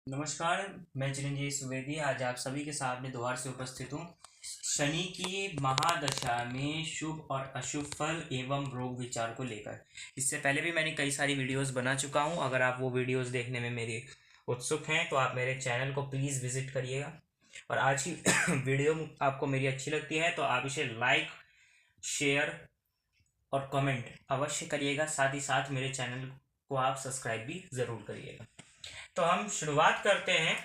नमस्कार। मैं चिरंजीवी सुवेदी आज आप सभी के सामने दोबारा से उपस्थित हूँ। शनि की महादशा में शुभ और अशुभ फल एवं रोग विचार को लेकर। इससे पहले भी मैंने कई सारी वीडियोस बना चुका हूँ। अगर आप वो वीडियोस देखने में मेरे उत्सुक हैं तो आप मेरे चैनल को प्लीज़ विजिट करिएगा। और आज की वीडियो आपको मेरी अच्छी लगती है तो आप इसे लाइक, शेयर और कमेंट अवश्य करिएगा। साथ ही साथ मेरे चैनल को आप सब्सक्राइब भी ज़रूर करिएगा। तो हम शुरुआत करते हैं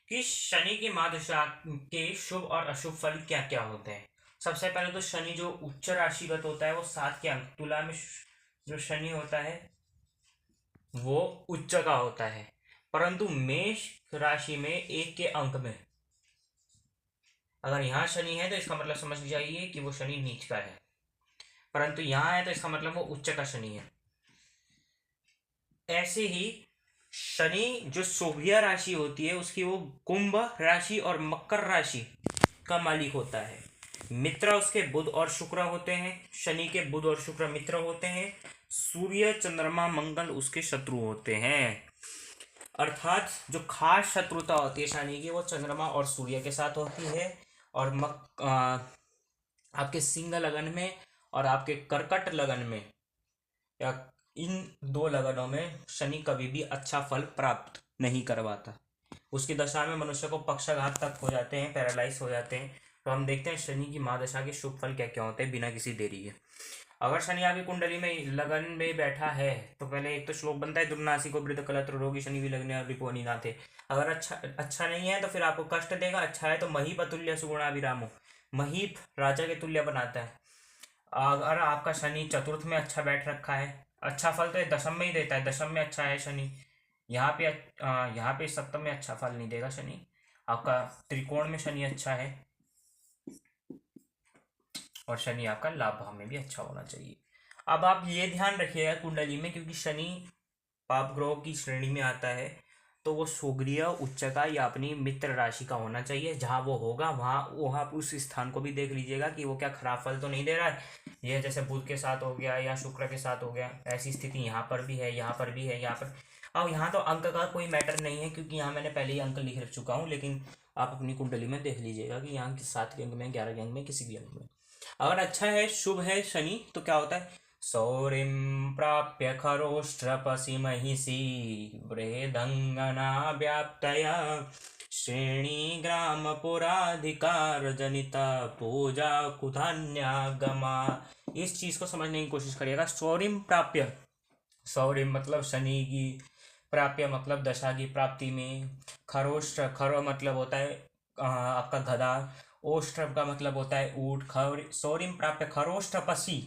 कि शनि की महादशा के शुभ और अशुभ फल क्या क्या होते हैं। सबसे पहले तो शनि जो उच्च राशिगत होता है वो 7 के अंक। तुला में जो शनि होता है वो उच्च का होता है, परंतु मेष राशि में 1 के अंक में अगर यहाँ शनि है तो इसका मतलब समझ जाइए कि वो शनि नीच का है, परंतु यहाँ है तो इसका मतलब वो उच्च का शनि है। ऐसे ही शनि जो सोभिया राशि होती है उसकी वो कुंभ राशि और मकर राशि का मालिक होता है। मित्र उसके बुध और शुक्र होते हैं। शनि के बुध और शुक्र मित्र होते हैं। सूर्य, चंद्रमा, मंगल उसके शत्रु होते हैं। अर्थात जो खास शत्रुता होती है शनि की वो चंद्रमा और सूर्य के साथ होती है। और आपके सिंह लगन में और आपके कर्कट लगन में या इन दो लगनों में शनि कभी भी अच्छा फल प्राप्त नहीं करवाता। उसकी दशा में मनुष्य को पक्षाघात तक हो जाते हैं, पैरालाइज हो जाते हैं। तो हम देखते हैं शनि की महादशा के शुभ फल क्या क्या होते हैं बिना किसी देरी के। अगर शनि आपकी कुंडली में लगन में बैठा है तो पहले एक तो श्लोक बनता है, दुर्नासी को वृद्ध कलत्र रोगी शनि भी लगने रिपोनी ना थे। अगर अच्छा नहीं है तो फिर आपको कष्ट देगा। अच्छा है तो महीप अतुल्य सुगुणाभिरामो, महीप राजा के तुल्य बनाता है। अगर आपका शनि चतुर्थ में अच्छा बैठ रखा है, अच्छा फल तो ये दशम में ही देता है। दशम में अच्छा है शनि, यहाँ पे सप्तम में अच्छा फल नहीं देगा शनि। आपका त्रिकोण में शनि अच्छा है और शनि आपका लाभ भाव में भी अच्छा होना चाहिए। अब आप ये ध्यान रखिएगा कुंडली में, क्योंकि शनि पाप ग्रहों की श्रेणी में आता है तो वो सोग्रीय उच्च का या अपनी मित्र राशि का होना चाहिए। जहाँ वो होगा वहाँ आप उस स्थान को भी देख लीजिएगा कि वो क्या खराब फल तो नहीं दे रहा है। ये जैसे बुध के साथ हो गया या शुक्र के साथ हो गया, ऐसी स्थिति यहाँ पर भी है, यहाँ पर भी है, यहाँ पर। अब यहाँ तो अंक का कोई मैटर नहीं है क्योंकि यहाँ मैंने पहले ही अंक लिख चुका हूँ, लेकिन आप अपनी कुंडली में देख लीजिएगा कि यहाँ 7 के अंक में, 11 के अंक में, किसी भी अंक में अगर अच्छा है, शुभ है शनि, तो क्या होता है, सौरिं प्राप्य खरोष्ट्रपसि महिषी बृहदंगना व्याप्तया श्रेणी पुराधिकार जनिता पूजा कुधान्यागमा। इस चीज को समझने की कोशिश करिएगा। सौरिम प्राप्य, सौरिम मतलब शनि की, प्राप्य मतलब दशा की प्राप्ति में। खरोष्ट्र, खरो मतलब होता है आपका गधा। ओष्ट्र का मतलब होता है ऊंट। सौरिम प्राप्य खरोष्ट्र पसी,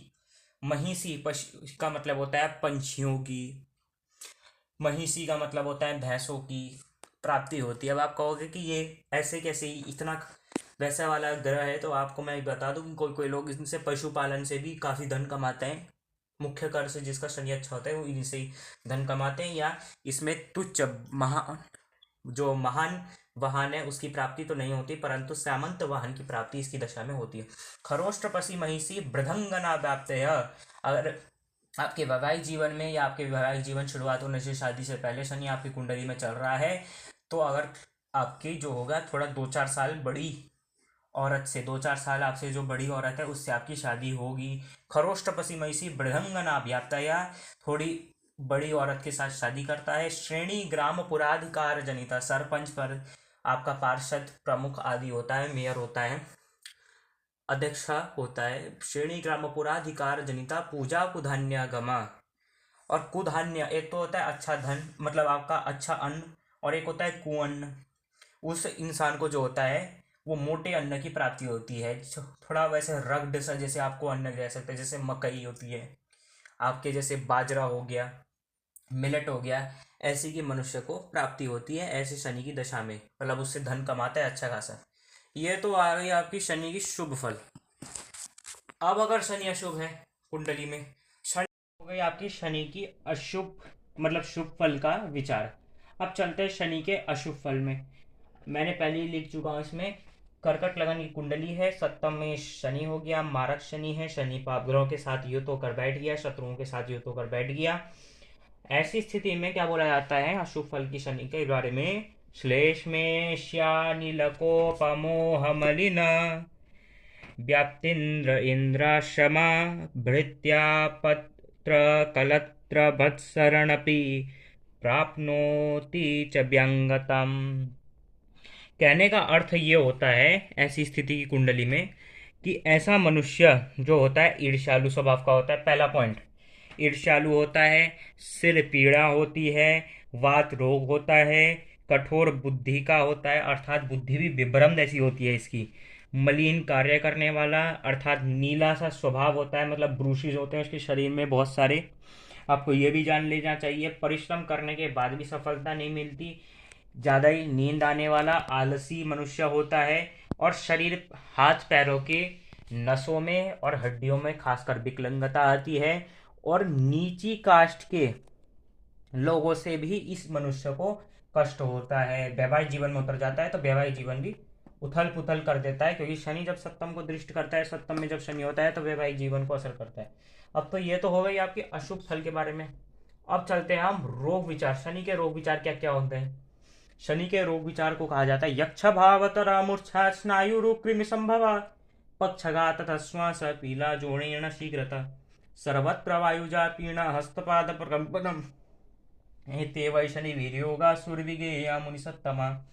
महिषी पशु का मतलब होता है पंछियों की। महिषी का मतलब होता है भैंसों की प्राप्ति होती है। अब आप कहोगे कि ये ऐसे कैसे, इतना वैसा वाला ग्रह है, तो आपको मैं बता दूं कि कोई कोई लोग इनसे पशुपालन से भी काफ़ी धन कमाते हैं। मुख्य कर से जिसका शनि अच्छा होता है वो इनसे ही धन कमाते हैं। या इसमें तुच्छ महान वाहन है उसकी प्राप्ति तो नहीं होती, परंतु सामंत वाहन की प्राप्ति इसकी दशा में होती है। खरोष्ट्रपसी महिषी बृहदंगना व्याप्त है। अगर आपके वैवाहिक जीवन में या आपके वैवाहिक जीवन शुरुआत होने से शादी से पहले शनि आपकी कुंडली में चल रहा है तो अगर आपकी जो होगा थोड़ा 2-4 साल बड़ी औरत से, 2-4 साल आपसे जो बड़ी औरत है उससे आपकी शादी होगी। खरोष्टपसी महिषी बृहंगना व्याप्तया, थोड़ी बड़ी औरत के साथ शादी करता है। श्रेणी ग्राम पुराधिकार जनिता, सरपंच पर आपका पार्षद प्रमुख आदि होता है, मेयर होता है, अध्यक्ष होता है। श्रेणी ग्राम पुराधिकार जनिता पूजा कुधान्यागमा। और कुधान्य एक तो होता है अच्छा धन, मतलब आपका अच्छा अन्न, और एक होता है कुअन्न। उस इंसान को जो होता है वो मोटे अन्न की प्राप्ति होती है। थोड़ा वैसे रग्ड सा जैसे आपको अन्न कह सकते हैं, जैसे मकई होती है आपके, जैसे बाजरा हो गया, मिलेट हो गया, ऐसी की मनुष्य को प्राप्ति होती है ऐसे शनि की दशा में, मतलब उससे धन कमाता है अच्छा खासा। ये तो आ गई आपकी शनि की शुभ फल। अब अगर शनि अशुभ है कुंडली में, शनि हो गई आपकी शनि की अशुभ मतलब शुभ फल का विचार। अब चलते हैं शनि के अशुभ फल में। मैंने पहले ही लिख चुका हूँ इसमें। कर्कट लगन की कुंडली है, सप्तम में शनि हो गया, मारक शनि है। शनि पाप ग्रहों के साथ युद्ध होकर बैठ गया, शत्रुओं के साथ युद्ध होकर बैठ गया। ऐसी स्थिति में क्या बोला जाता है अशुभ फल की शनि के बारे में? श्लेष्मेष्यानिलकोपमोह मलिन व्याप्तिन्द्र इंद्राशमा भृत्या पत्र कलत्र भत्सरणपि प्राप्नोति च व्यंगतम। कहने का अर्थ ये होता है ऐसी स्थिति की कुंडली में कि ऐसा मनुष्य जो होता है ईर्ष्यालु स्वभाव का होता है। पहला पॉइंट, ईर्ष्यालु होता है, सिर पीड़ा होती है, वात रोग होता है, कठोर बुद्धि का होता है अर्थात बुद्धि भी विभ्रम जैसी होती है इसकी, मलिन कार्य करने वाला अर्थात नीला सा स्वभाव होता है, मतलब ब्रूशीज होते हैं उसके शरीर में बहुत सारे। आपको ये भी जान लेना चाहिए परिश्रम करने के बाद भी सफलता नहीं मिलती, ज़्यादा ही नींद आने वाला आलसी मनुष्य होता है, और शरीर हाथ पैरों के नसों में और हड्डियों में खासकर विकलांगता आती है, और नीची कास्ट के लोगों से भी इस मनुष्य को कष्ट होता है। वैवाहिक जीवन में उतर जाता है तो वैवाहिक जीवन भी उथल पुथल कर देता है, क्योंकि शनि जब सप्तम को दृष्ट करता है, सप्तम में जब शनि होता है तो वैवाहिक जीवन को असर करता है। अब तो ये तो हो गई आपके अशुभ फल के बारे में। अब चलते हैं हम रोग विचार। शनि के रोग विचार क्या क्या होते हैं? शनि के रोग विचार को कहा जाता है यक्ष भावतरा मूर्छा स्नायु रोग कृमि संभवा पक्षघात श्वास पीला जोड़ेण शीघ्रता सर्वत्र वायुजा पीड़ा हस्तपाद प्रकंपनम एते वै शनि वीर्योगा सूर्यविगेया मुनिसत्तमा।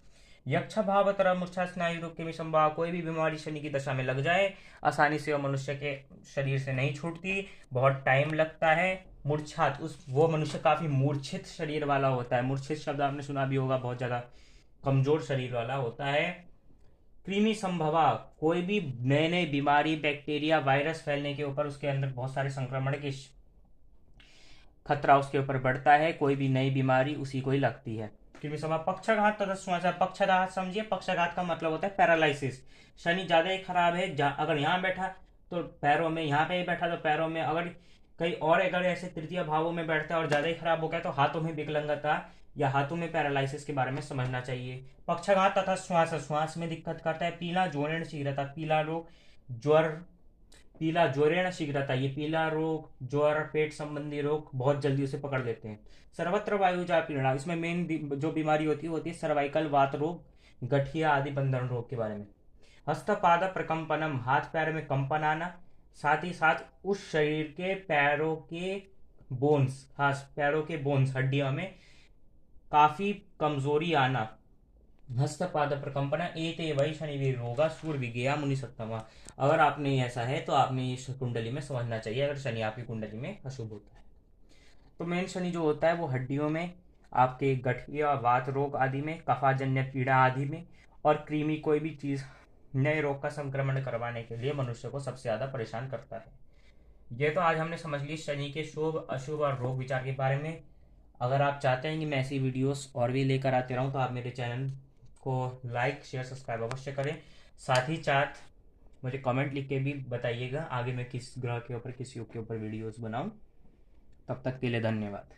यक्ष भावतरा मूर्छा स्नायु रोग कृमि संभवा, कोई भी बीमारी शनि की दशा में लग जाए आसानी से वह मनुष्य के शरीर से नहीं छूटती, बहुत टाइम लगता है। मूर्छात, उस वो मनुष्य काफी मूर्छित शरीर वाला होता है। मूर्छित शब्द आपने सुना भी होगा, बहुत ज्यादा कमजोर शरीर वाला होता है। कृमि संभवा, कोई भी नए नए बीमारी बैक्टीरिया वायरस फैलने के ऊपर उसके अंदर बहुत सारे संक्रमण के खतरा उसके ऊपर बढ़ता है, कोई भी नई बीमारी उसी को ही लगती है। कृमि संभवा। पक्षाघात तथा श्वास, पक्षाघात समझिए, पक्षाघात का मतलब होता है पैरालिसिस। शनि ज्यादा ही खराब है, अगर यहाँ बैठा तो पैरों में, यहाँ पे ही बैठा तो पैरों में, अगर कहीं और अगर ऐसे तृतीय भावों में बैठता है और ज्यादा ही खराब हो गया तो हाथों में विकलांगता या हाथों में पैरालिसिस के बारे में समझना चाहिए। पक्षाघात तथा श्वास, श्वास में दिक्कत करता है। पीला ज्वरेण शीघ्रता, पीला रोग, ज्वर, पीला ज्वरेण शीघ्रता, ये पीला रोग, ज्वर, पेट संबंधी रोग बहुत जल्दी उसे पकड़ लेते हैं। सर्वत्र वायुजा पीड़ा, इसमें मेन जो बीमारी होती है सर्वाइकल वात रोग, गठिया आदि बंधन रोग के बारे में। हस्तपाद प्रकंपनम, हाथ पैर में कंपन आना, साथ ही साथ उस शरीर के पैरों के बोन्स, खास पैरों के बोन्स हड्डियों में काफी कमजोरी आना। हस्तपाद प्रकंपन एते वै शनिवीर रोगा सूर्यविगेया मुनिसत्तमा। अगर आपने ऐसा है तो आपने इस कुंडली में समझना चाहिए अगर शनि आपकी कुंडली में अशुभ होता है। तो मेन शनि जो होता है वो हड्डियों में, आपके गठिया वात रोग आदि में, कफाजन्य पीड़ा आदि में, और कृमि कोई भी चीज नए रोग का संक्रमण करवाने के लिए मनुष्य को सबसे ज्यादा परेशान करता है। ये तो आज हमने समझ ली शनि के शुभ अशुभ और रोग विचार के बारे में। अगर आप चाहते हैं कि मैं ऐसी वीडियोस और भी लेकर आते रहूं तो आप मेरे चैनल को लाइक शेयर सब्सक्राइब अवश्य करें। साथ ही साथ मुझे कमेंट लिख के भी बताइएगा आगे मैं किस ग्रह के ऊपर, किस युग के ऊपर वीडियोस बनाऊं। तब तक के लिए धन्यवाद।